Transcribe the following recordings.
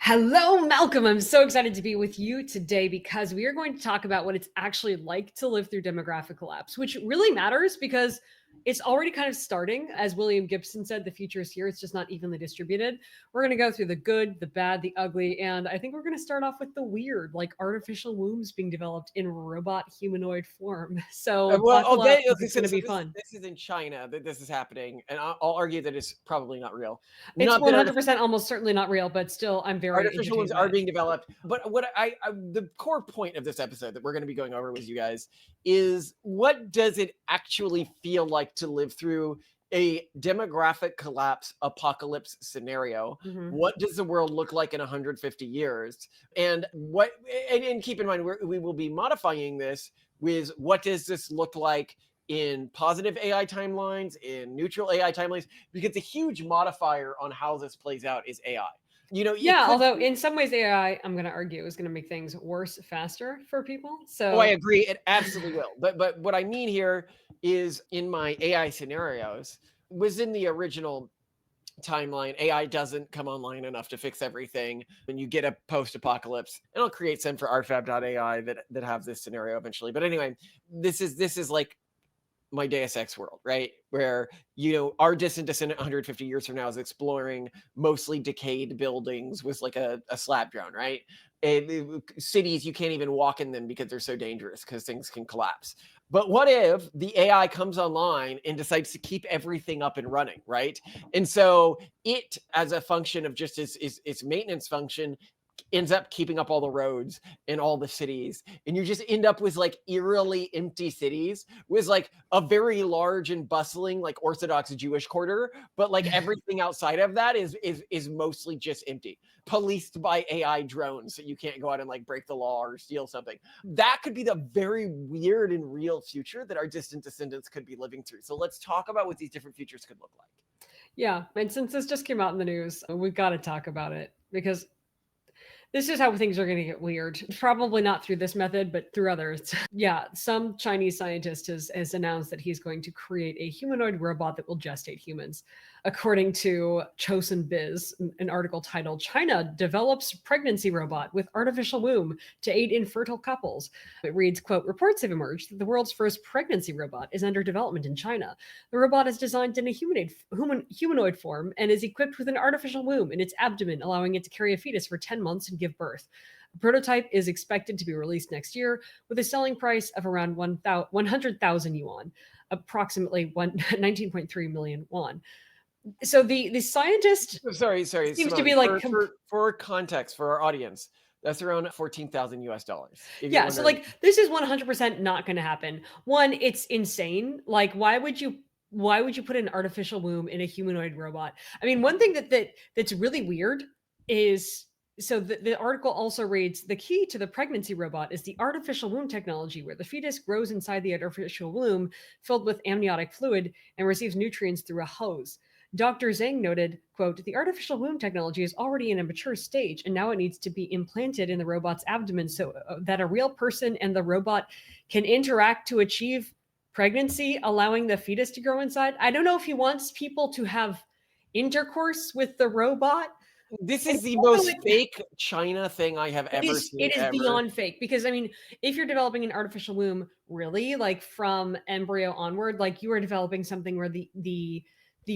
Hello, Malcolm. I'm so excited to be with you today because we are going to talk about what it's actually like to live through demographic collapse, which really matters because it's already kind of starting. As William Gibson said, the future is here. It's just not evenly distributed. We're going to go through the good, the bad, the ugly, and I think we're going to start off with the weird, like artificial wombs being developed in robot humanoid form. So Well, buckle up okay, because okay. it's So, going to so be this fun. this is in China that this is happening, and I'll argue that it's probably not real. It's Not that 100% almost certainly not real, but still, I'm very artificial ones entertained by are it. being developed. But what the core point of this episode that we're going to be going over with you guys is what does it actually feel like to live through a demographic collapse apocalypse scenario? Mhm. What does the world look like in 150 years? And and keep in mind we will be modifying this with what does this look like in positive AI timelines, in neutral AI timelines, because a huge modifier on how this plays out is AI. It Yeah, could although be. in some ways AI, I'm gonna argue, is gonna make things worse faster for people. Oh, I So agree. It absolutely will. But what I mean here is in my AI scenarios was in the original timeline, AI doesn't come online enough to fix everything. When you get a post-apocalypse, and I'll create some for artfab.ai that have this scenario eventually. But anyway, this is like my Deus Ex world, right? Where our distant descendant 150 years from now is exploring mostly decayed buildings with like a slab drone, right? Cities you can't even walk in them because they're so dangerous because things can collapse. But what if the AI comes online and decides to keep everything up and running, right? And so it, as a function of just its maintenance function, ends up keeping up all the roads in all the cities, and you just end up with like eerily empty cities with like a very large and bustling like Orthodox Jewish quarter, but like everything outside of that is mostly just empty, policed by AI drones, so you can't go out and like break the law or steal something. That could be the very weird and real future that our distant descendants could be living through. So let's talk about what these different futures could look like. yeah, and since this just came out in the news, we've got to talk about it because this is how things are going to get weird. Probably not through this method, but through others. Yeah, some Chinese scientist has announced that he's going to create a humanoid robot that will gestate humans. According to Chosun Biz, an article titled China Develops Pregnancy Robot with Artificial Womb to Aid Infertile Couples. It reads, quote, reports have emerged that the world's first pregnancy robot is under development in China. The robot is designed in a humanoid form and is equipped with an artificial womb in its abdomen, allowing it to carry a fetus for 10 months and give birth. The prototype is expected to be released next year with a selling price of around 100,000 yuan, approximately 19.3 million won. So the scientist Sorry, seems to Simone. be like For context for our audience, that's around 14,000 US dollars. If you're yeah, so wondering, like this is 100% not going to happen. One, it's insane. Like why would you put an artificial womb in a humanoid robot? I mean, one thing that's really weird is so the article also reads the key to the pregnancy robot is the artificial womb technology where the fetus grows inside the artificial womb filled with amniotic fluid and receives nutrients through a hose. Dr. Zhang noted, quote, the artificial womb technology is already in a mature stage and now it needs to be implanted in the robot's abdomen so that a real person and the robot can interact to achieve pregnancy, allowing the fetus to grow inside. I don't know if he wants people to have intercourse with the robot. this And is the also most fake China thing I have ever seen it is ever. beyond fake because I mean, if you're developing an artificial womb, really, like from embryo onward, like you are developing something where the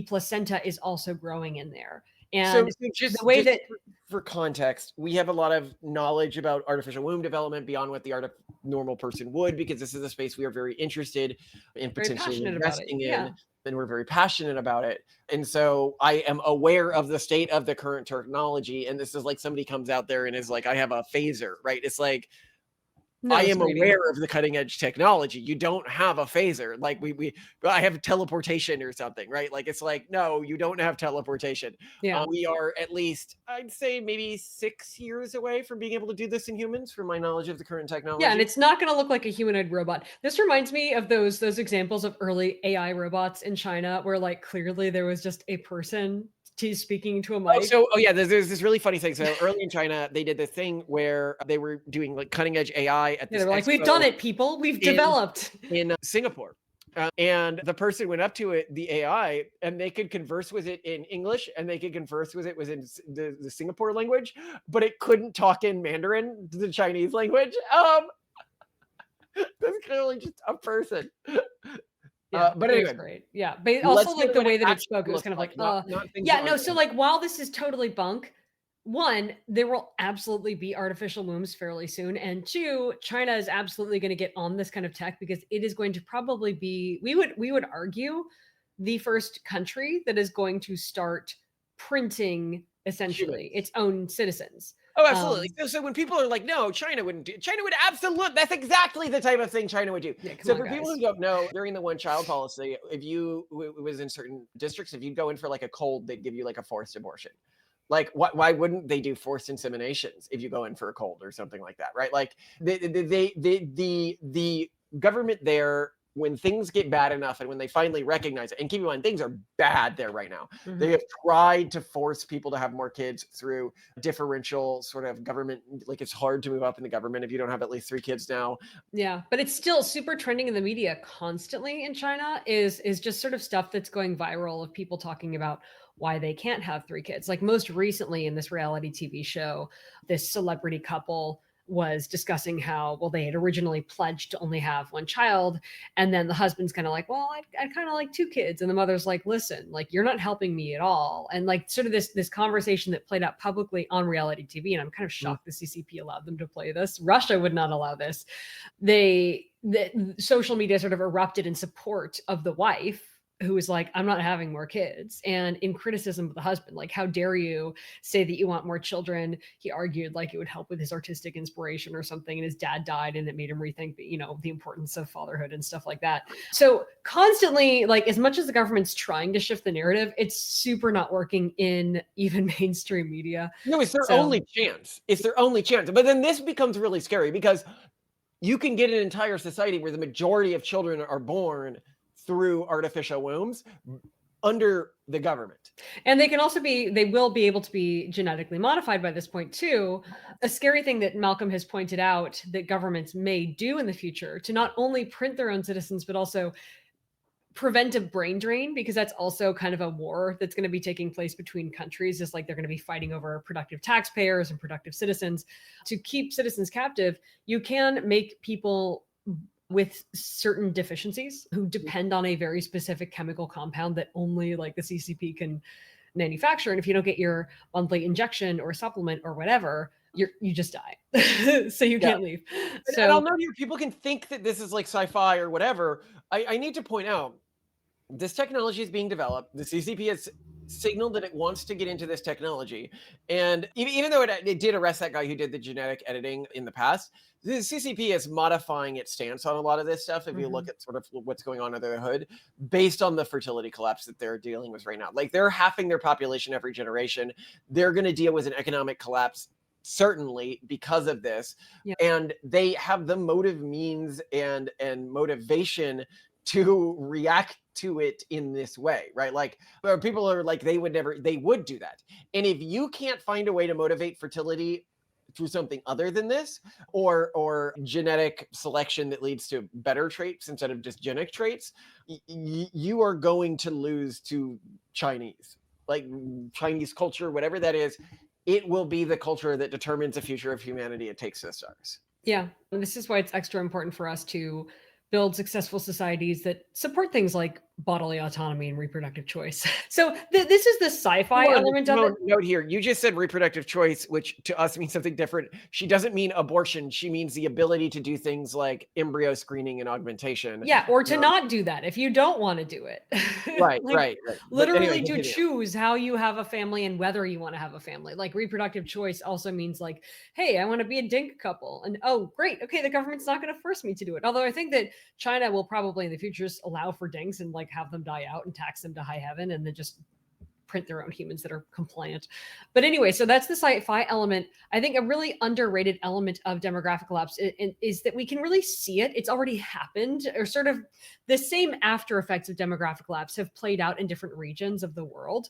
placenta is also growing in there. So, And so the just way just that for context, we have a lot of knowledge about artificial womb development beyond what the normal person would, because this is a space we are very interested in very potentially passionate about it. investing in, Yeah. and we're very passionate about it. And so I am aware of the state of the current technology. And this is like somebody comes out there and is like, I have a phaser, right? It's like I No, am sweetie. aware of the cutting edge technology. You don't have a phaser. Like I have teleportation or something, right? Like it's like, no, you don't have teleportation. Yeah. We are at least, I'd say maybe 6 years away from being able to do this in humans from my knowledge of the current Yeah, and technology. it's not gonna look like a humanoid robot. This reminds me of those examples of early AI robots in China where, like, clearly there was just a person speaking to a mic. Oh yeah, there's this really funny thing. So early in China, they did this thing where they were doing like cutting edge AI at Yeah, this they were like, "We've done expo it, people. We've in developed." Singapore. And the person went up to it, the AI, and they could converse with it in English, and they could converse with it within the Singapore language, but it couldn't talk in Mandarin, the Chinese language. That's clearly just a person. Yeah, But it was anyway, great. Yeah, but also, let's get like, to the what it way that it actually spoke, it was looks kind of like, like, not things yeah, no, on so, AI. like, while this is totally bunk, 1, there will absolutely be artificial wombs fairly soon, and 2, China is absolutely gonna get on this kind of tech because it is going to probably be we would argue, the first country that is going to start printing, essentially, its Humans. own citizens. Oh, absolutely. Um, So when people are like, "No, China wouldn't do," China would absolutely. That's exactly the type of thing China would do. yeah, come So on, for people who guys. don't know, during the one-child policy, if you it was in certain districts, if you go in for like a cold, they'd give you like a forced abortion. Like, why wouldn't they do forced inseminations if you go in for a cold or something like that, right? Like, the government there, when things get bad enough and when they finally recognize it, and keep in mind, things are bad there right now. They Mhm. have tried to force people to have more kids through differential sort of government. Like, it's hard to move up in the government if you don't have at least 3 kids now. Yeah, but it's still super trending in the media constantly in China is just sort of stuff that's going viral of people talking about why they can't have 3 kids. Like, most recently in this reality TV show, this celebrity couple was discussing how, well, they had originally pledged to only have 1 child, and then the husband's kinda like, "Well, I'd kinda like 2 kids," and the mother's like, "Listen, like, you're not helping me at all," and, like, sort of this conversation that played out publicly on reality TV, and I'm kind of Mm. shocked the CCP allowed them to play this. Russia would not allow this. The social media sort of erupted in support of the wife who was like, I'm not having more kids, and in criticism of the husband, like, how dare you say that you want more children. He argued like it would help with his artistic inspiration or something, and his dad died and it made him rethink, the importance of fatherhood and stuff like that. So constantly, like, as much as the government's trying to shift the narrative, it's super not working in even mainstream media. No, it's their So only chance. It's their only chance. But then this becomes really scary because you can get an entire society where the majority of children are born through artificial wombs under the government. And they will be able to be genetically modified by this point too. A scary thing that Malcolm has pointed out that governments may do in the future to not only print their own citizens, but also prevent a brain drain, because that's also kind of a war that's going to be taking place between countries. Just like they're going to be fighting over productive taxpayers and productive citizens. To keep citizens captive, you can make people with certain deficiencies who depend on a very specific chemical compound that only, like, the CCP can manufacture. And if you don't get your monthly injection or supplement or whatever, you just die. So you Yeah. can't leave. And I'll So note here, people can think that this is like sci-fi or whatever. I need to point out this technology is being developed. The CCP has signaled that it wants to get into this technology. And even though it did arrest that guy who did the genetic editing in the past, the CCP is modifying its stance on a lot of this stuff. If you look mhm. at sort of what's going on under the hood, based on the fertility collapse that they're dealing with right now, like, they're halving their population every generation. They're going to deal with an economic collapse certainly because of this, Yeah. and they have the motive, means, and motivation to react to it in this way, right? Like, people are like, they would do that. And if you can't find a way to motivate fertility through something other than this, or genetic selection that leads to better traits instead of just genic traits, you are going to lose to Chinese, like, Chinese culture, whatever that is. It will be the culture that determines the future of humanity. It takes to the stars. Yeah, and this is why it's extra important for us to build successful societies that support things like bodily autonomy and reproductive choice. So this is the sci-fi Simone, element of it. Simone, note here, you just said reproductive choice, which to us means something different. She doesn't mean abortion. She means the ability to do things like embryo screening and augmentation. Yeah, or to Um, not do that if you don't wanna do it. right, Like, right, right. But anyway, literally to continue. choose how you have a family and whether you wanna have a family. Like, reproductive choice also means, like, "Hey, I wanna be a dink couple," and, "Oh, great, okay, the government's not gonna force me to do it." Although I think that China will probably in the future just allow for dinks and, like, have them die out and tax them to high heaven and then just print their own humans that are compliant. But anyway, so that's the sci-fi element. I think a really underrated element of demographic collapse is that we can really see it. It's already happened, or sort of the same after effects of demographic collapse have played out in different regions of the world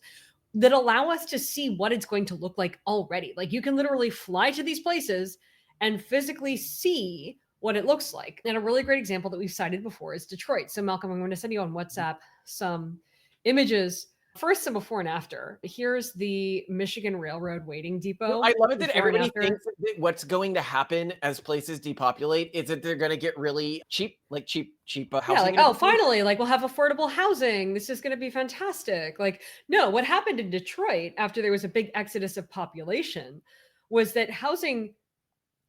that allow us to see what it's going to look like already. Like, you can literally fly to these places and physically see what it looks like. And a really great example that we've cited before is Detroit. So, Malcolm, I'm going to send you on WhatsApp some images, first some before and after. Here's the Michigan Railroad waiting Well, I depot love it that before and everybody after. thinks that what's going to happen as places depopulate is that they're going to get really cheap, like cheap Yeah, housing like, and oh, everything. finally, like we'll have affordable housing. This is going to be fantastic. Like, no, what happened in Detroit after there was a big exodus of population was that housing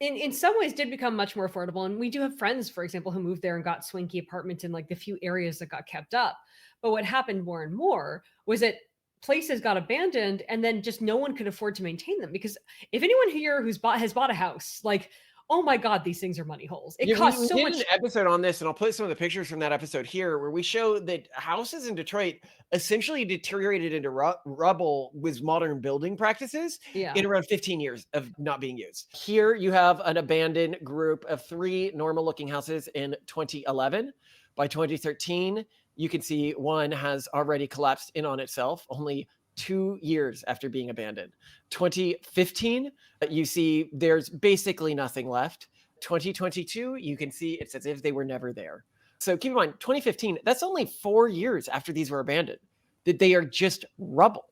in some ways did become much more affordable. And we do have friends, for example, who moved there and got swanky apartments in like the few areas that got kept up. But what happened more and more was that places got abandoned and then just no one could afford to maintain them. Because if anyone here has bought a house, like, oh my God, these things are money holes. It Yeah, we costs so did an much. episode on this, and I'll put some of the pictures from that episode here, where we show that houses in Detroit essentially deteriorated into rubble with modern building practices Yeah. in around 15 years of not being used. Here you have an abandoned group of 3 normal-looking houses in 2011. By 2013, you can see one has already collapsed in on itself, only 2 years after being abandoned. 2015, you see there's basically nothing left. 2022, you can see it's as if they were never there. So keep in mind, 2015, that's only 4 years after these were abandoned, that they are just rubble.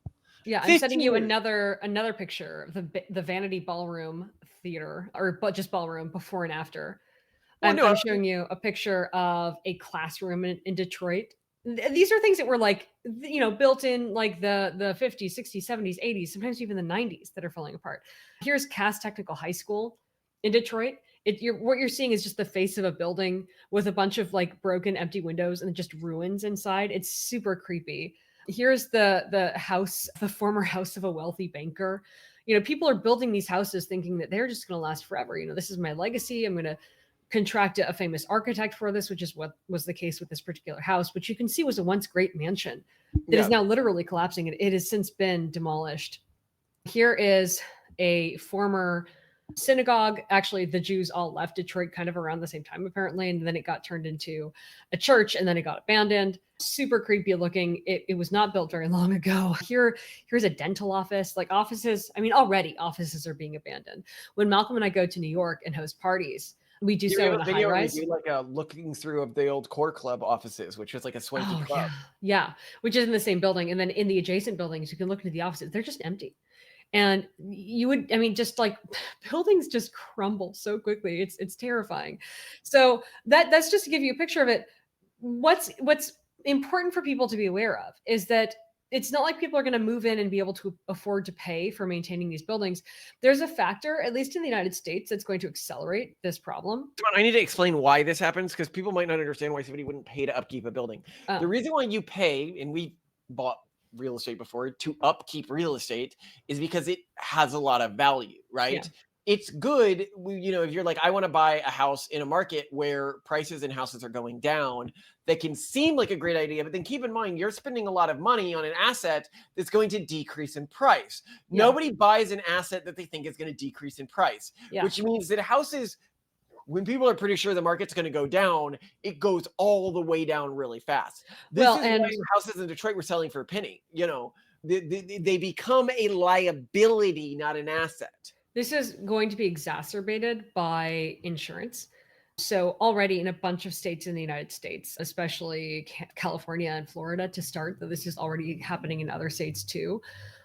Yeah, I'm sending 15 you years. another picture of the Vanity Ballroom Theater, or but just ballroom before and after. Well, no, I'm showing you a picture of a classroom in Detroit. These are things that were like, built in like the 50s, 60s, 70s, 80s, sometimes even the 90s that are falling apart. Here's Cass Technical High School in Detroit. What you're seeing is just the face of a building with a bunch of like broken, empty windows and just ruins inside. It's super creepy. Here's the house, the former house of a wealthy banker. People are building these houses thinking that they're just going to last forever. This is my legacy. I'm going to contract a famous architect for this, which is what was the case with this particular house, which you can see was a once great mansion that is yeah. now literally collapsing. It has since been demolished. Here is a former synagogue. Actually, the Jews all left Detroit kind of around the same time, apparently, and then it got turned into a church and then it got abandoned. Super creepy looking. It was not built very long ago. Here's a dental office. Like offices, I mean, already offices are being abandoned. When Malcolm and I go to New York and host parties, we do Here we so have in a a high video where we rise. do like a looking through of the old core club offices, which was like a swanky Oh club. yeah, yeah, which is in the same building, and then in the adjacent buildings, you can look into the offices. They're just empty. And you would, I mean, just like buildings just crumble so quickly. It's terrifying. So that's just to give you a picture of it. What's important for people to be aware of is that it's not like people are going to move in and be able to afford to pay for maintaining these buildings. There's a factor, at least in the United States, that's going to accelerate this problem. Come on, I need to explain why this happens because people might not understand why somebody wouldn't pay to upkeep a building. The Oh, reason why you pay, and we bought real estate before, to upkeep real estate is because it has a lot of value, yeah, right? It's good, if you're like, I want to buy a house in a market where prices and houses are going down, that can seem like a great idea, but then keep in mind you're spending a lot of money on an asset that's going to decrease in price. yeah, Nobody buys an asset that they think is going to decrease in price, yeah. which means that houses, when people are pretty sure the market's going to go down, it goes all the way down really fast. This Well, is why and houses in Detroit were selling for a penny. They become a liability, not an asset. this is going to be exacerbated by insurance. So, already in a bunch of states in the United States, especially California and Florida to start, though this is already happening in other states too,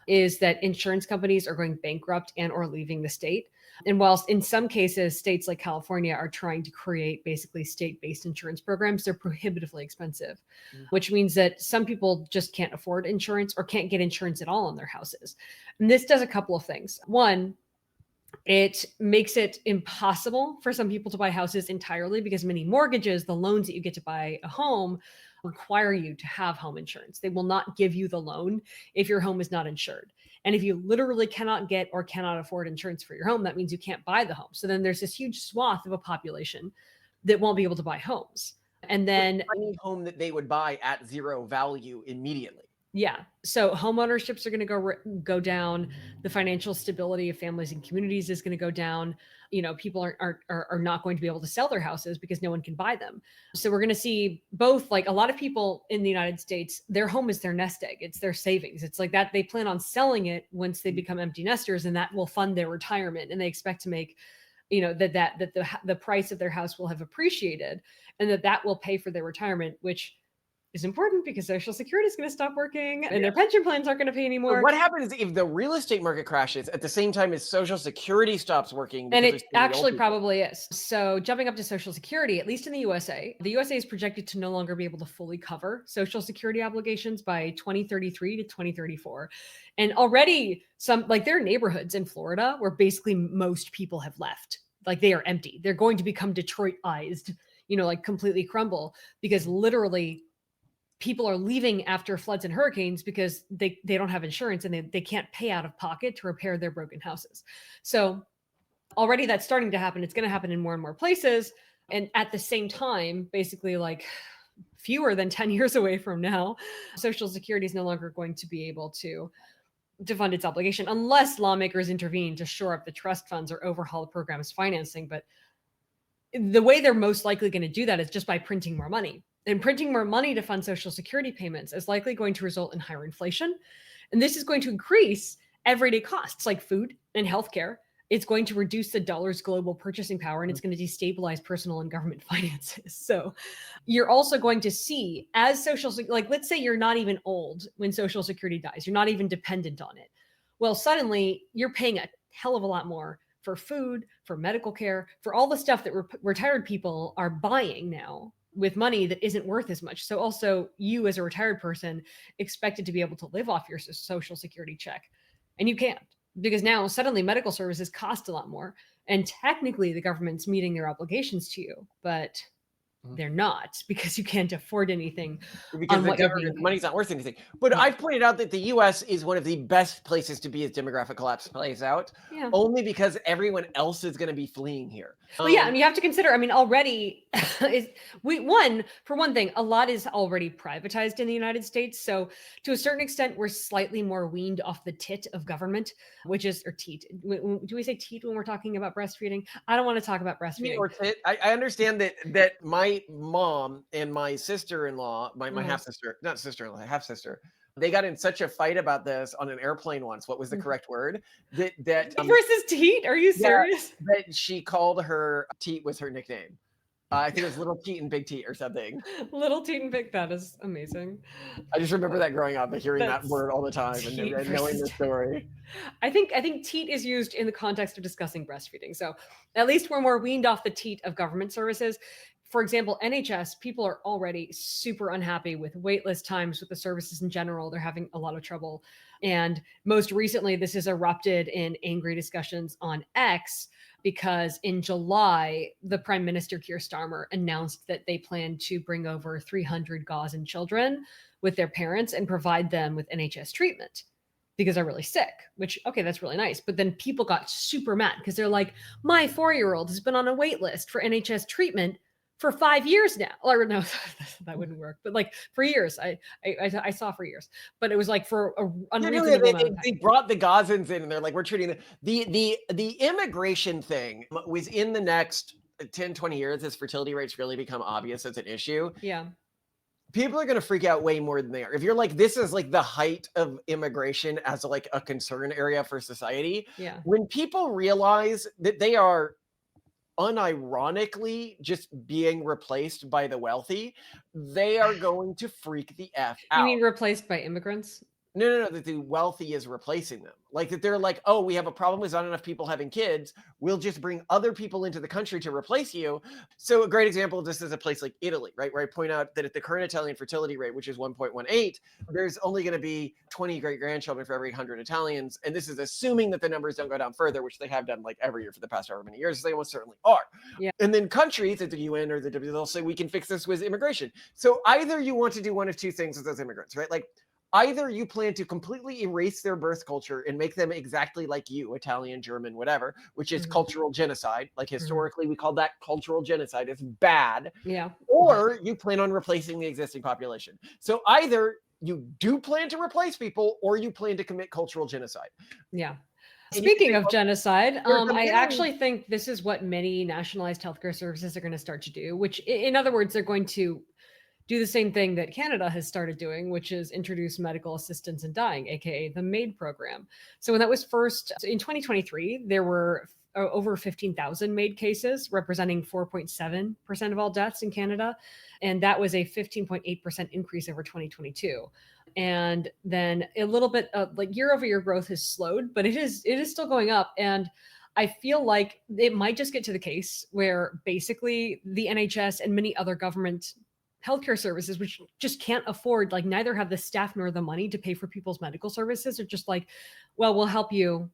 is that insurance companies are going bankrupt and or leaving the state. And whilst in some cases states like California are trying to create basically state-based insurance programs, they're prohibitively expensive, Mm. which means that some people just can't afford insurance or can't get insurance at all on their houses. And this does a couple of things. One, it makes it impossible for some people to buy houses entirely because many mortgages, the loans that you get to buy a home, require you to have home insurance. They will not give you the loan if your home is not insured. And if you literally cannot get or cannot afford insurance for your home, that means you can't buy the home. So then there's this huge swath of a population that won't be able to buy homes. And With then any home that they would buy at zero value immediately. yeah. So home ownerships are going to go down. The financial stability of families and communities is going to go down. People are not going to be able to sell their houses because no one can buy them. So we're going to see both, like a lot of people in the United States, their home is their nest egg. It's their savings. It's like that they plan on selling it once they become empty nesters, and that will fund their retirement. And they expect to make that the price of their house will have appreciated, and that will pay for their retirement, which is important because Social Security is going to stop working and their pension plans aren't going to pay So anymore. what happens if the real estate market crashes at the same time as Social Security stops working And because there's it too many old actually people? probably is. So, jumping up to Social Security, at least in the USA is projected to no longer be able to fully cover Social Security obligations by 2033 to 2034. And already, there are neighborhoods in Florida where basically most people have left. Like, they are empty. They're going to become Detroitized, like completely crumble, because literally people are leaving after floods and hurricanes because they don't have insurance and they can't pay out of pocket to repair their broken houses. So, already that's starting to happen. It's going to happen in more and more places. And at the same time, basically, like fewer than 10 years away from now, Social Security is no longer going to be able to fund its obligation unless lawmakers intervene to shore up the trust funds or overhaul the program's financing. But the way they're most likely going to do that is just by printing more money. And printing more money to fund Social Security payments is likely going to result in higher inflation. And this is going to increase everyday costs like food and healthcare. It's going to reduce the dollar's global purchasing power, and it's going to destabilize personal and government finances. So you're also going to see, as like, let's say you're not even old when Social Security dies, you're not even dependent on it. Well, suddenly you're paying a hell of a lot more for food, for medical care, for all the stuff that retired people are buying now with money that isn't worth as much. So also, you as a retired person expected to be able to live off your Social Security check, and you can't, because now suddenly medical services cost a lot more, and technically the government's meeting their obligations to you, but Mhm. they're not, because you can't afford anything Because on the what you're government being the paid. money's not worth anything. But Yeah. I've pointed out that the US is one of the best places to be as demographic collapse plays out, Yeah. only because everyone else is gonna be fleeing here. Well, yeah, and you have to consider, I mean, already is for one thing, a lot is already privatized in the United States. So to a certain extent, we're slightly more weaned off the tit of government, which is or teat. Do we say teat when we're talking about breastfeeding? I don't want to talk about Meat breastfeeding. or tit. I understand that my mom and my sister-in-law, my Mhm. half-sister, not sister-in-law, half-sister, they got in such a fight about this on an airplane once. What was the Mhm. correct word? That Teat versus teat? Are you yeah, serious? that she called her Teat was her nickname. I think it was Little Teat and Big Teat or something. Little teat and big. That is amazing. I just remember that growing up and hearing that That's word all the time teat and knowing versus the story. I think teat is used in the context of discussing breastfeeding. So at least we're more weaned off the teat of government services. For example, NHS, people are already super unhappy with waitlist times with the services in general. They're having a lot of trouble. And most recently, this has erupted in angry discussions on X because in July, the Prime Minister Keir Starmer announced that they plan to bring over 300 Gazan children with their parents and provide them with NHS treatment because they're really sick, which, okay, that's really nice. But then people got super mad because they're like, my 4-year-old has been on a wait list for NHS treatment for 5 years now. Or no, that wouldn't work. But like for years, I saw for years, but it was like for an Yeah, no, yeah, unreasonable amount of they time. brought the Gazans in and they're like, we're treating the immigration thing was in the next 10, 20 years as fertility rates really become obvious as an issue. Yeah, People are going to freak out way more than they are. If you're like, this is like the height of immigration as like a concern area for society, yeah. when people realize that they are unironically just being replaced by the wealthy, they are going to freak the F You out. mean replaced by immigrants? No, that the wealthy is replacing them. Like that they're like, oh, we have a problem with not enough people having kids. We'll just bring other people into the country to replace you. So a great example of this is a place like Italy, right? Where I point out that at the current Italian fertility rate, which is 1.18, there's only going to be 20 great grandchildren for every 100 Italians. And this is assuming that the numbers don't go down further, which they have done like every year for the past however many years. They almost certainly are. Yeah, And then countries at the UN or the W, they'll say we can fix this with immigration. So either you want to do one of two things with those immigrants, right? Like either you plan to completely erase their birth culture and make them exactly like you, Italian, German, whatever, which is mhm, cultural genocide. Like mhm. historically, we call that cultural genocide. It's bad. Yeah, Or you plan on replacing the existing population. So either you do plan to replace people or you plan to commit cultural genocide. yeah. And you can Speaking say, of well, genocide, there's a I middle. actually think this is what many nationalized healthcare services are going to start to do, which, in other words, they're going to do the same thing that Canada has started doing, which is introduce medical assistance in dying, aka the MAID program. So when that was first in 2023, there were over 15,000 made cases, representing 4.7% of all deaths in Canada. And that was a 15.8% increase over 2022. And then a little bit of like year over year growth has slowed, but it is still going up. And I feel like it might just get to the case where basically the NHS and many other government healthcare services, which just can't afford, like neither have the staff nor the money to pay for people's medical services, are just like, well, we'll help you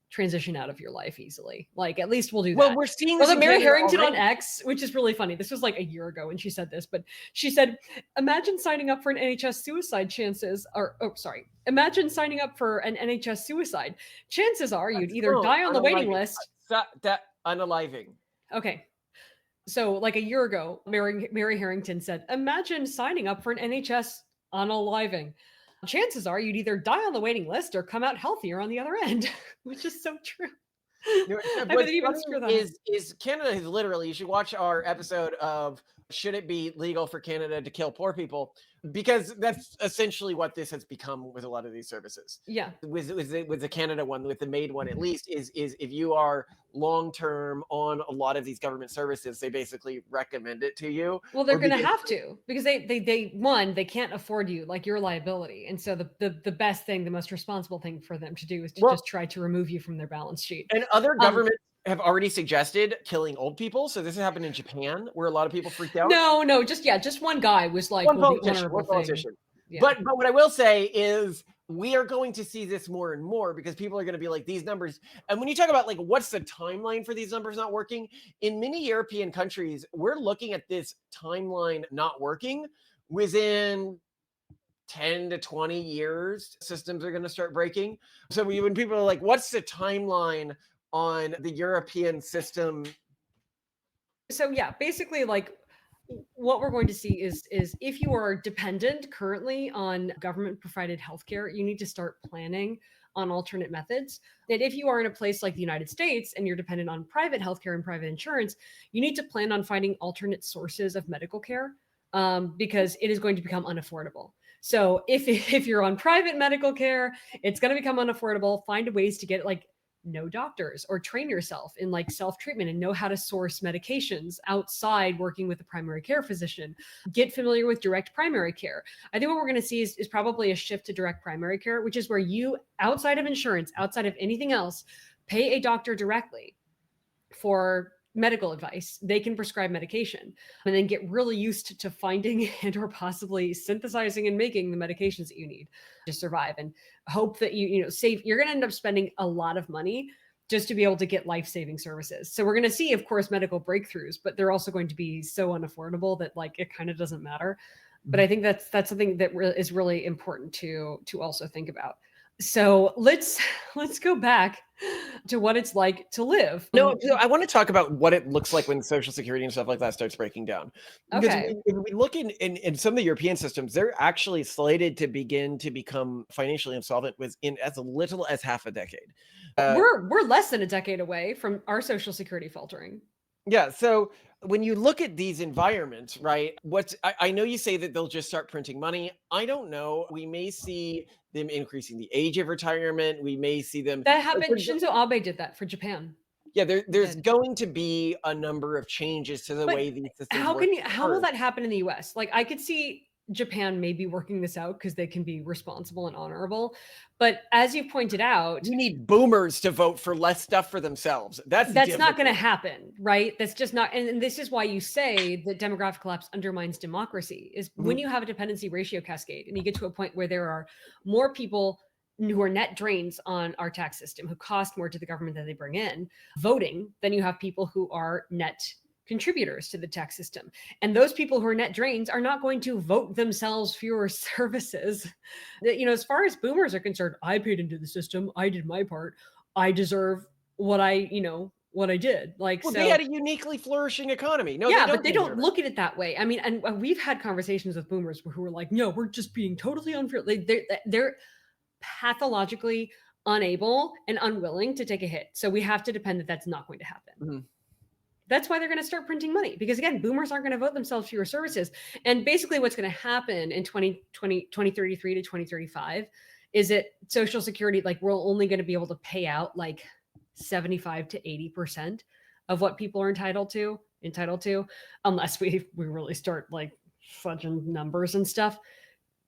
transition out of your life easily. Like, at least we'll do Well, that. we're seeing Well, this the in Mary Canada Harrington on already. X, which is really funny. This was like a year ago when she said this, but she said, imagine signing up for an NHS suicide chances, or, oh, sorry. Imagine signing up for an NHS suicide. Chances are you'd either Oh, die on the waiting unaliving. list. That unaliving. Okay. So, like a year ago, Mary Harrington said, imagine signing up for an NHS unaliving. Chances are you'd either die on the waiting list or come out healthier on the other end, which is so true. You know, I bet what's they even funny screw that up. is Canada is literally, you should watch our episode of should it be legal for Canada to kill poor people? Because that's essentially what this has become with a lot of these services. Yeah. With the Canada one, with the MAID one at least, is if you are long term on a lot of these government services, they basically recommend it to you. Well, they're Or gonna because have to because they one, they can't afford you, like, you're a liability, and so the best thing, the most responsible thing for them to do is to well, just try to remove you from their balance sheet. and other Um, governments have already suggested killing old people. So this has happened in Japan, where a lot of people freaked out. no, no, just yeah, just one guy was like, One "Well, the politician, honorable one thing." politician. Yeah. But what I will say is we are going to see this more and more because people are going to be like these numbers. And when you talk about like what's the timeline for these numbers not working, in many European countries, we're looking at this timeline not working within 10 to 20 years. Systems are going to start breaking. So when people are like, what's the timeline on the European system? So yeah, basically like what we're going to see is if you are dependent currently on government provided healthcare, you need to start planning on alternate methods. And if you are in a place like the United States and you're dependent on private healthcare and private insurance, you need to plan on finding alternate sources of medical care, because it is going to become unaffordable. So if you're on private medical care, it's going to become unaffordable. Find ways to get it, like know doctors or train yourself in like self-treatment and know how to source medications outside working with a primary care physician. Get familiar with direct primary care. I think what we're going to see is probably a shift to direct primary care, which is where you, outside of insurance, outside of anything else, pay a doctor directly for medical advice. They can prescribe medication and then get really used to finding and or possibly synthesizing and making the medications that you need to survive, and hope that you know save. You're going to end up spending a lot of money just to be able to get life-saving services. So we're going to see, of course, medical breakthroughs, but they're also going to be so unaffordable that like it kind of doesn't matter. But I think that's something that is really important to also think about. So let's go back to what it's like to live. No, I want to talk about what it looks like when Social Security and stuff like that starts breaking down. Because Okay. when we look in some of the European systems, they're actually slated to begin to become financially insolvent within as little as half a decade. Uh, We're less than a decade away from our social security faltering. yeah. So when you look at these environments, right? I know you say that they'll just start printing money. I don't know. We may see them increasing the age of retirement. We may see them. That Like, happened. Shinzo Abe did that for Japan. yeah, He there's did. going to be a number of changes to the But way these systems how work can you how will first. that happen in the US? Like I could see Japan maybe working this out because they can be responsible and honorable. But as you pointed out, We need boomers to vote for less stuff for themselves. That's that's not going to difficult. happen, right? That's just not, and this is why you say that demographic collapse undermines democracy, is when Mhm. you have a dependency ratio cascade and you get to a point where there are more people who are net drains on our tax system, who cost more to the government than they bring in, voting, then you have people who are net contributors to the tax system. And those people who are net drains are not going to vote themselves fewer services. You know, as far as boomers are concerned, I paid into the system, I did my part, I deserve what what I did. Like, Well, they had so a uniquely flourishing economy. No, they yeah, but don't they don't deserve it. look at it that way. I mean, and we've had conversations with boomers who are like, no, we're just being totally unfair. Like, they're pathologically unable and unwilling to take a hit. So we have to depend that that's not going to happen. Mhm. That's why they're going to start printing money, because again, boomers aren't going to vote themselves fewer services. And basically what's going to happen in 2033 to 2035 is that social security, like we're only going to be able to pay out like 75 to 80% of what people are entitled to, unless we really start like fudging numbers and stuff.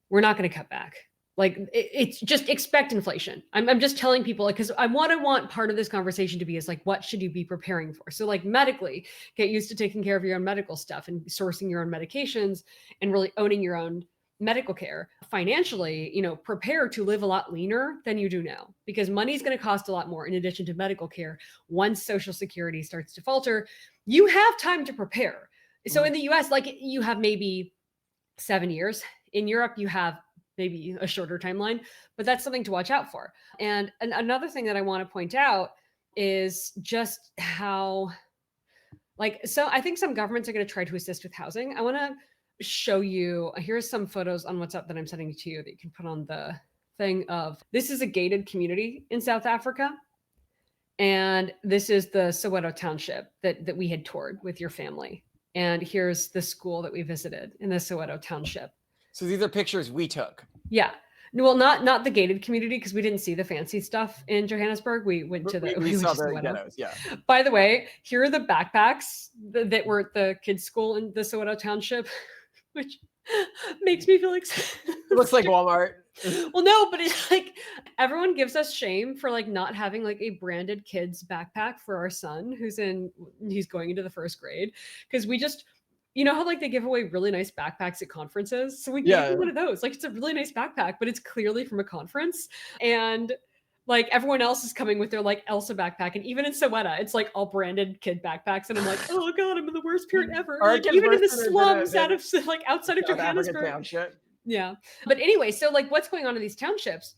We're not going to cut back. Like it's just expect inflation. I'm just telling people, like, because I want part of this conversation to be is like, what should you be preparing for? So like medically, get used to taking care of your own medical stuff and sourcing your own medications and really owning your own medical care. Financially, prepare to live a lot leaner than you do now, because money is going to cost a lot more in addition to medical care. Once Social Security starts to falter, you have time to prepare. So in the US, like you have maybe 7 years. In Europe, you have maybe a shorter timeline, but that's something to watch out for. And another thing that I want to point out is just how, so I think some governments are going to try to assist with housing. I want to show you, here's some photos on WhatsApp that I'm sending to you that you can put on the thing of, this is a gated community in South Africa. And this is the Soweto township that we had toured with your family. And here's the school that we visited in the Soweto township. So these are pictures we took. Yeah. Well, not the gated community, because we didn't see the fancy stuff in Johannesburg. We went to we saw the Soweto. ghettos, yeah. By the way, here are the backpacks that were at the kids' school in the Soweto township, which makes me feel like it looks like Walmart. Well, no, but it's like everyone gives us shame for like not having like a branded kids backpack for our son he's going into the first grade, because we just, how like they give away really nice backpacks at conferences. So we gave him one of those. Like it's a really nice backpack, but it's clearly from a conference. And like everyone else is coming with their like Elsa backpack. And even in Soweto, it's like all branded kid backpacks. And I'm like, oh God, I'm in the worst parent ever. Like even in the slums outside of Johannesburg. Yeah. But anyway, so like what's going on in these townships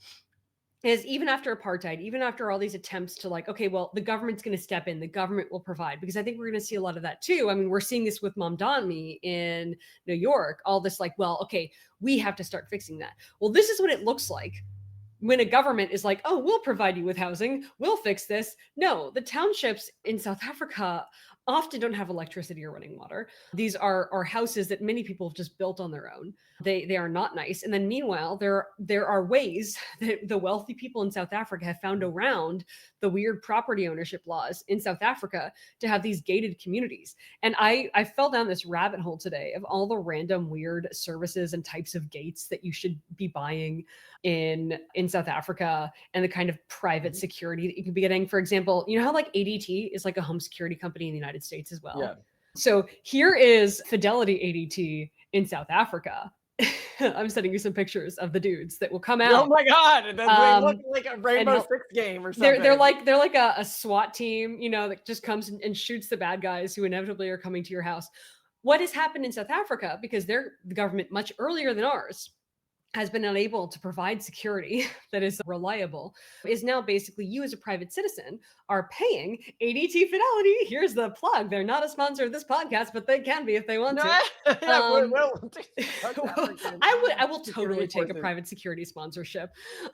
is, even after apartheid, even after all these attempts to like, okay, well, the government's going to step in, the government will provide, because I think we're going to see a lot of that too. I mean, we're seeing this with Mamdani in New York, all this like, well, okay, we have to start fixing that. Well, this is what it looks like when a government is like, oh, we'll provide you with housing, we'll fix this. No, the townships in South Africa often don't have electricity or running water. These are houses that many people have just built on their own. They are not nice. And then meanwhile, there are ways that the wealthy people in South Africa have found around the weird property ownership laws in South Africa to have these gated communities. And I fell down this rabbit hole today of all the random weird services and types of gates that you should be buying in South Africa, and the kind of private security that you can be getting. For example, you know how like ADT is like a home security company in the United States as well? Yeah. So here is Fidelity ADT in South Africa. I'm sending you some pictures of the dudes that will come out. Oh my God. They look like a Rainbow Six game or something. They're like a SWAT team, that just comes and shoots the bad guys who inevitably are coming to your house. What has happened in South Africa, because the government much earlier than ours has been unable to provide security that is reliable, is now basically you as a private citizen are paying ADT Fidelity. Here's the plug. They're not a sponsor of this podcast, but they can be if they want to. I will totally take a private security sponsorship.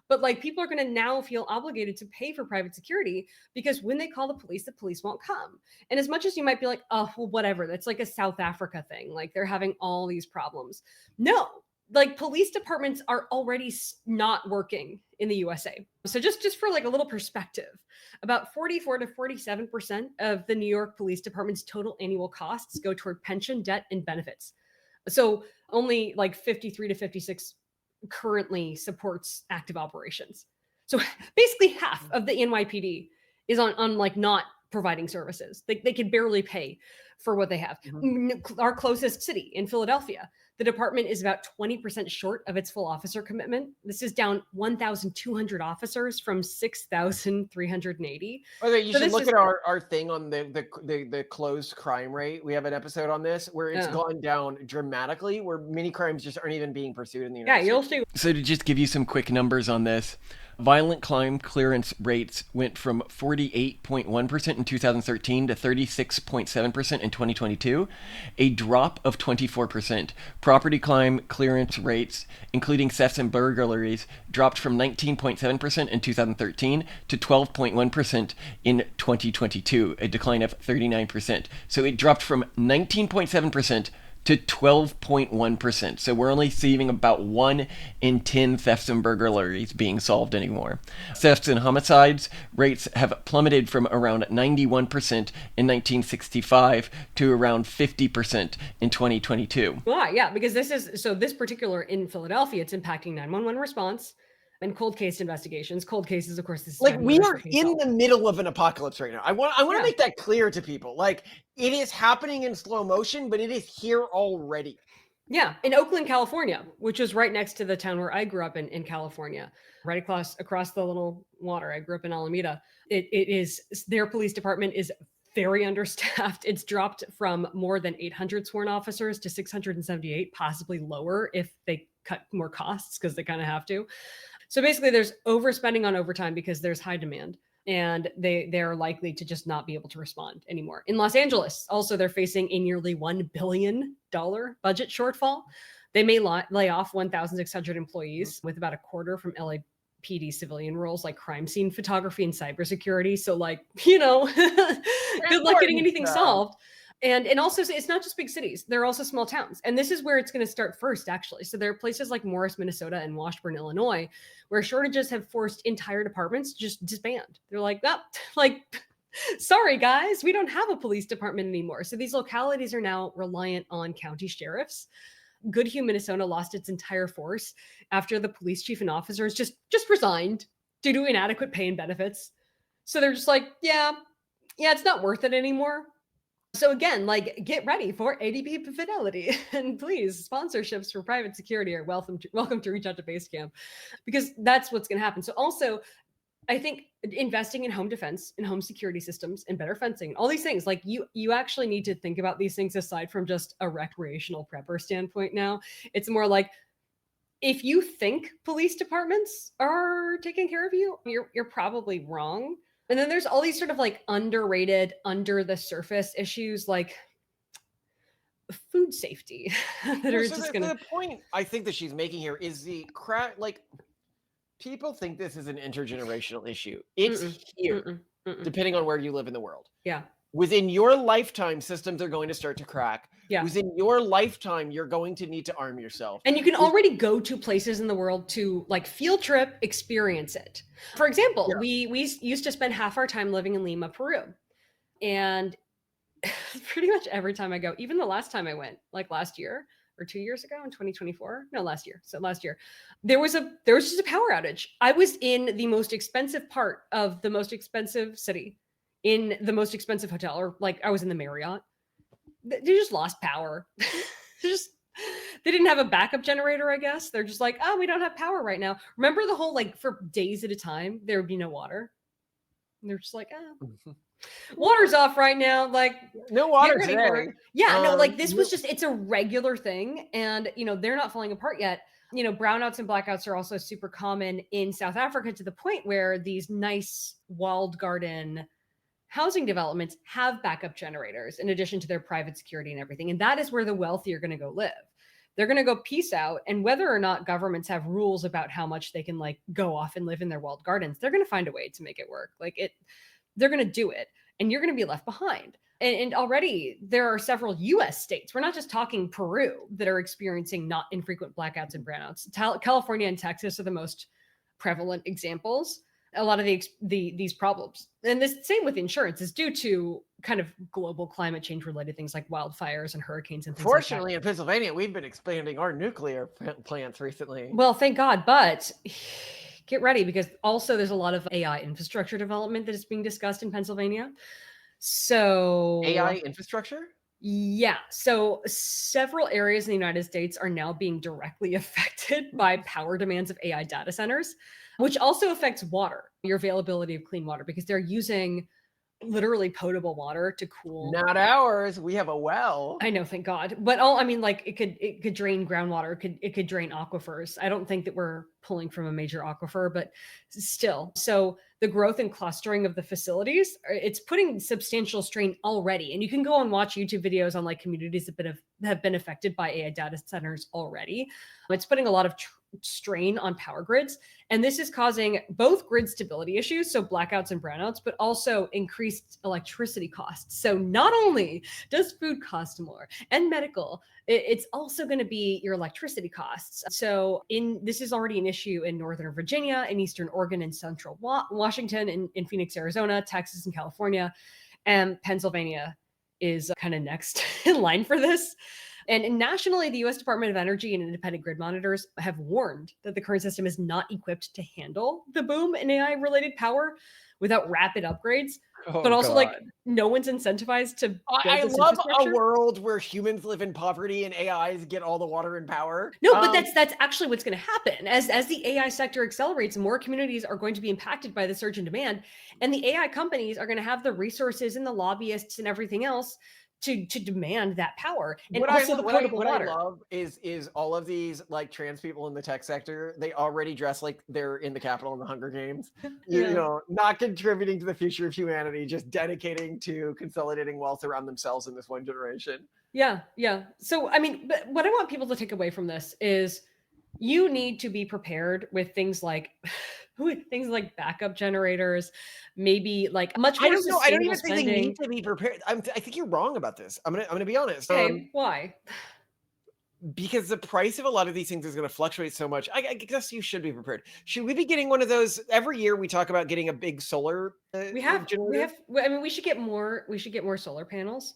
But like people are going to now feel obligated to pay for private security, because when they call the police won't come. And as much as you might be like, oh, well, whatever, that's like a South Africa thing. Like they're having all these problems. No. Like police departments are already not working in the USA. So just for like a little perspective, about 44 to 47% of the New York Police Department's total annual costs go toward pension, debt, and benefits. So only like 53 to 56 currently supports active operations. So basically half of the NYPD is on like not providing services. They can barely pay for what they have. Mm-hmm. Our closest city in Philadelphia, the department is about 20% short of its full officer commitment. This is down 1,200 officers from 6,380. Okay, you should look at our thing on the closed crime rate. We have an episode on this where it's gone down dramatically, where many crimes just aren't even being pursued in the United States. Yeah, you'll see. So to just give you some quick numbers on this, violent crime clearance rates went from 48.1% in 2013 to 36.7% in 2022, a drop of 24%. Property crime clearance rates, including thefts and burglaries, dropped from 19.7% in 2013 to 12.1% in 2022, a decline of 39%. So it dropped from 19.7% to 12.1%. So we're only seeing about 1 in 10 thefts and burglaries being solved anymore. Thefts and homicides rates have plummeted from around 91% in 1965 to around 50% in 2022. Why? Yeah, because this particular in Philadelphia, it's impacting 911 response and cold case investigations. Cold cases, of course, this is Like, time we murders are are being in solved. the middle of an apocalypse right now. I want to Yeah. make that clear to people. Like, it is happening in slow motion, but it is here already. Yeah, in Oakland, California, which is right next to the town where I grew up in California, right across the little water. I grew up in Alameda. It is their police department is very understaffed. It's dropped from more than 800 sworn officers to 678, possibly lower if they cut more costs because they kind of have to. So basically, there's overspending on overtime because there's high demand, and they're likely to just not be able to respond anymore. In Los Angeles, also they're facing a nearly $1 billion budget shortfall. They may lay off 1,600 employees, with about a quarter from LAPD civilian roles like crime scene photography and cybersecurity. So, like, good luck getting Important anything stuff. solved. And also, it's not just big cities. There are also small towns. And this is where it's going to start first, actually. So there are places like Morris, Minnesota, and Washburn, Illinois, where shortages have forced entire departments to just disband. They're like, sorry, guys, we don't have a police department anymore. So these localities are now reliant on county sheriffs. Goodhue, Minnesota lost its entire force after the police chief and officers just resigned due to inadequate pay and benefits. So they're just like, yeah, it's not worth it anymore. So again, like, get ready for ADP fidelity, and please, sponsorships for private security are welcome to reach out to Basecamp, because that's what's going to happen. So also, I think investing in home defense and home security systems and better fencing, all these things, like you actually need to think about these things aside from just a recreational prepper standpoint. Now, it's more like, if you think police departments are taking care of you, you're probably wrong. And then there's all these sort of like underrated, under the surface issues like food safety that are So just going to. the point I think that she's making here is the crack. Like, people think this is an intergenerational issue. It's here, depending on where you live in the world. Yeah. Within your lifetime, systems are going to start to crack. Yeah. Within your lifetime, you're going to need to arm yourself. And you can already go to places in the world to, like, field trip, experience it. For example, we used to spend half our time living in Lima, Peru. And pretty much every time I go, even the last time I went, like last year or 2 years ago in 2024, no, last year. So last year, there was just a power outage. I was in the most expensive part of the most expensive city, in the most expensive hotel, or like I was in the Marriott. They just lost power. They didn't have a backup generator, I guess. They're just like, oh, we don't have power right now. Remember the whole, like, for days at a time, there would be no water. And they're just like, oh, water's off right now. Like, no water get ready today. for it. Yeah, no, like, this was just, it's a regular thing. And, they're not falling apart yet. Brownouts and blackouts are also super common in South Africa, to the point where these nice walled garden housing developments have backup generators in addition to their private security and everything. And that is where the wealthy are going to go live. They're going to go peace out. And whether or not governments have rules about how much they can, like, go off and live in their walled gardens, they're going to find a way to make it work. They're going to do it, and you're going to be left behind. And already there are several US states, we're not just talking Peru, that are experiencing not infrequent blackouts and brownouts. California and Texas are the most prevalent examples. A lot of these problems, and this same with insurance, is due to kind of global climate change related things like wildfires and hurricanes and things Fortunately, like in Pennsylvania, we've been expanding our nuclear plants recently. Well, thank God, but get ready, because also there's a lot of AI infrastructure development that is being discussed in Pennsylvania. So AI infrastructure? Yeah. So several areas in the United States are now being directly affected by power demands of AI data centers, which also affects water, your availability of clean water, because they're using literally potable water to cool. Not ours. We have a well. I know, thank God. But like, it could drain groundwater, it could drain aquifers. I don't think that we're pulling from a major aquifer, but still. So the growth and clustering of the facilities, it's putting substantial strain already. And you can go and watch YouTube videos on, like, communities that have been affected by AI data centers already. It's putting a lot of strain on power grids. And this is causing both grid stability issues, so blackouts and brownouts, but also increased electricity costs. So not only does food cost more and medical, it's also going to be your electricity costs. So this is already an issue in Northern Virginia, in Eastern Oregon, and Central Washington, in Phoenix, Arizona, Texas, and California. And Pennsylvania is kind of next in line for this. And nationally, the US Department of Energy and independent grid monitors have warned that the current system is not equipped to handle the boom in AI related power without rapid upgrades. But Oh also, like, God. no one's incentivized to build I this love a infrastructure. world where humans live in poverty and AIs get all the water and power. No, but that's actually what's going to happen. As the AI sector accelerates, more communities are going to be impacted by the surge in demand, and the AI companies are going to have the resources and the lobbyists and everything else to demand that power, and also the potable what I water. love is all of these like trans people in the tech sector. They already dress like they're in the Capitol in the Hunger Games. You Yeah. know, not contributing to the future of humanity, just dedicating to consolidating wealth around themselves in this one generation. Yeah, yeah. So, I mean, but what I want people to take away from this is you need to be prepared with things like things like backup generators, maybe like much I more don't know. I don't sustainable even think they need spending. to be prepared. I think you're wrong about this. I'm gonna be honest. Okay, why? Because the price of a lot of these things is going to fluctuate so much. I guess you should be prepared. Should we be getting one of those every year? We talk about getting a big solar generator. I mean, we should get more. We should get more solar panels,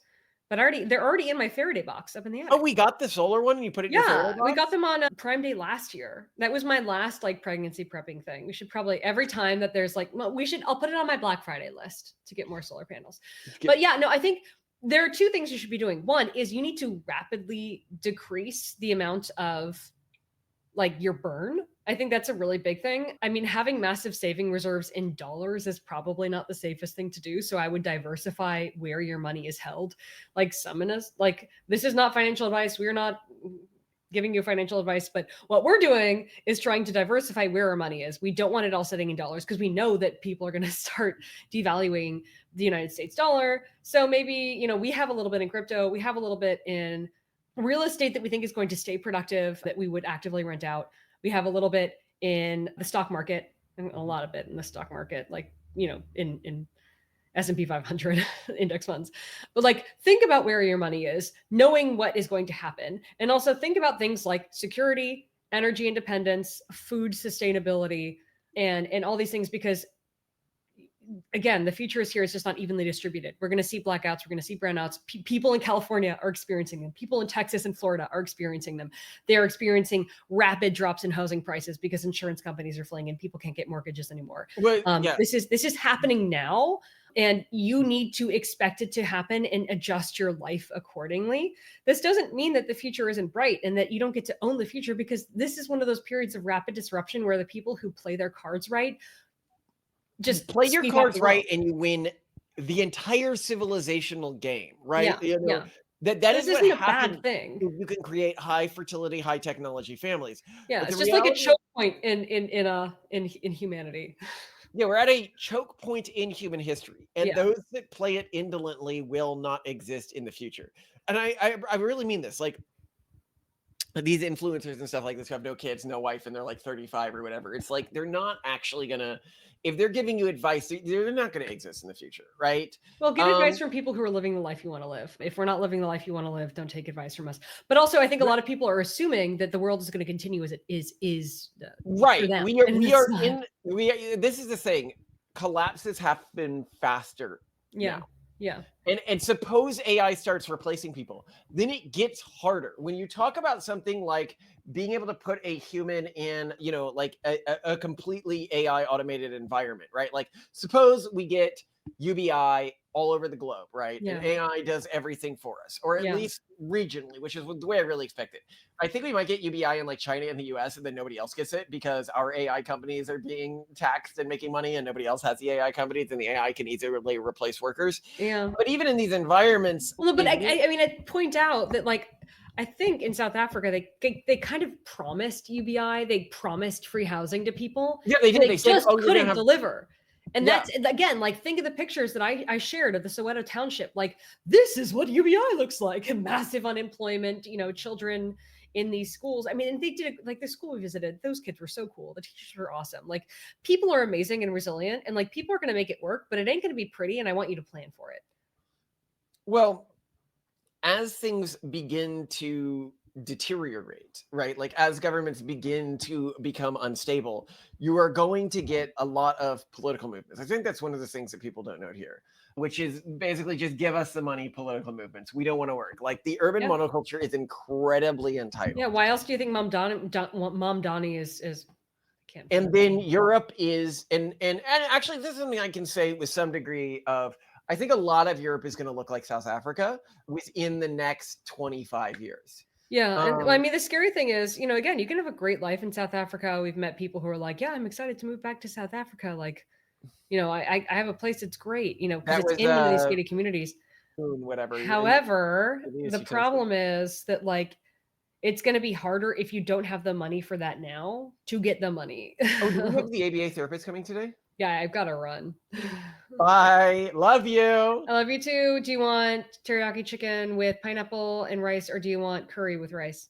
but they're already in my Faraday box up in the Oh, attic. we got the solar one, and you put it in your Faraday Yeah, we got box. them on Prime Day last year. That was my last like pregnancy prepping thing. We should probably every time that there's like, well, I'll put it on my Black Friday list to get more solar panels. But yeah, no, I think there are two things you should be doing. One is you need to rapidly decrease the amount of like your burn. I think that's a really big thing. I mean, having massive saving reserves in dollars is probably not the safest thing to do. So I would diversify where your money is held. Like like this is not financial advice. We're not giving you financial advice, but what we're doing is trying to diversify where our money is. We don't want it all sitting in dollars because we know that people are going to start devaluing the United States dollar. So maybe, we have a little bit in crypto, we have a little bit in real estate that we think is going to stay productive, that we would actively rent out. We have a little bit in the stock market, and a lot of it in the stock market, like, in S&P 500 index funds. But like, think about where your money is, knowing what is going to happen. And also think about things like security, energy independence, food sustainability, and all these things, because again, the future is here. It's just not evenly distributed. We're going to see blackouts. We're going to see brownouts. People in California are experiencing them. People in Texas and Florida are experiencing them. They are experiencing rapid drops in housing prices because insurance companies are fleeing and people can't get mortgages anymore. Yeah. This is happening now, and you need to expect it to happen and adjust your life accordingly. This doesn't mean that the future isn't bright and that you don't get to own the future, because this is one of those periods of rapid disruption where the people who play their cards right just play your sweep up cards the world. right, and you win the entire civilizational game, right? Yeah. That This is what isn't a happens. bad thing. You can create high fertility, high technology families. Yeah, But it's the just like a reality, choke point in humanity. yeah, we're at a choke point in human history, and Yeah. those that play it indolently will not exist in the future. And I really mean this. Like, these influencers and stuff like this who have no kids, no wife, and they're like 35 or whatever. It's like they're not actually gonna, if they're giving you advice, they're not gonna exist in the future, right? Well, get advice from people who are living the life you want to live. If we're not living the life you want to live, don't take advice from us. But also, I think a lot of people are assuming that the world is going to continue as it is for Right. them. This is the thing. Collapses happen faster Yeah. now. Yeah. And suppose AI starts replacing people, then it gets harder. When you talk about something like being able to put a human in, like a completely AI automated environment, right? Like, suppose we get UBI all over the globe, right? Yeah. And AI does everything for us, or at Yeah. least regionally, which is the way I really expect it. I think we might get UBI in like China and the US, and then nobody else gets it because our AI companies are being taxed and making money, and nobody else has the AI companies, and the AI can easily replace workers. Yeah. But even in these environments, Well, but I mean, I point out that, like, I think in South Africa, they kind of promised UBI, they promised free housing to people. yeah, they and did. They They said, just "Oh, you're gonna couldn't have." deliver. And Yeah. that's, again, like, think of the pictures that I shared of the Soweto township. Like, this is what UBI looks like: massive unemployment, children in these schools. I mean, and they did like the school we visited, those kids were so cool. The teachers were awesome. Like people are amazing and resilient, and like people are going to make it work, but it ain't going to be pretty. And I want you to plan for it. Well, as things begin to deteriorate, right? Like as governments begin to become unstable, you are going to get a lot of political movements. I think that's one of the things that people don't note here, which is basically just give us the money, political movements. We don't want to work. Like the urban Yeah. monoculture is incredibly entitled. Yeah. Why else do you think Mom Donnie is can't And find then it. Europe is, and actually this is something I can say with some degree of, I think a lot of Europe is going to look like South Africa within the next 25 years. Yeah. And I mean, the scary thing is, you know, again, you can have a great life in South Africa. We've met people who are like, yeah, I'm excited to move back to South Africa. Like, you know, I have a place that's great, you know, because That it's was in one of these gated communities. whatever. However, Yes, the you toasted. problem is that like it's going to be harder if you don't have the money for that now to get the money. Oh, do we have the ABA therapist coming today? Yeah, I've got to run. Bye. Love you. I love you too. Do you want teriyaki chicken with pineapple and rice, or do you want curry with rice?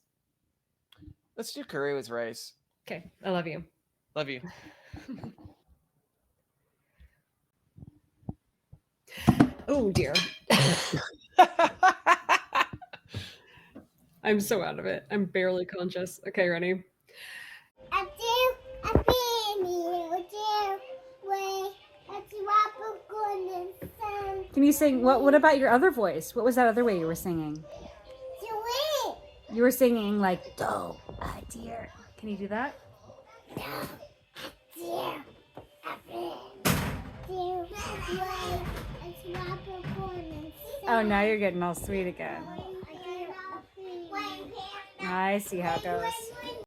Let's do curry with rice. Okay, I love you. Love you. Oh dear. I'm so out of it. I'm barely conscious. Okay, ready? Can you sing? What about your other voice? What was that other way you were singing? You were singing like, "Oh, dear." Can you do that? Oh, now you're getting all sweet again. I see how it goes.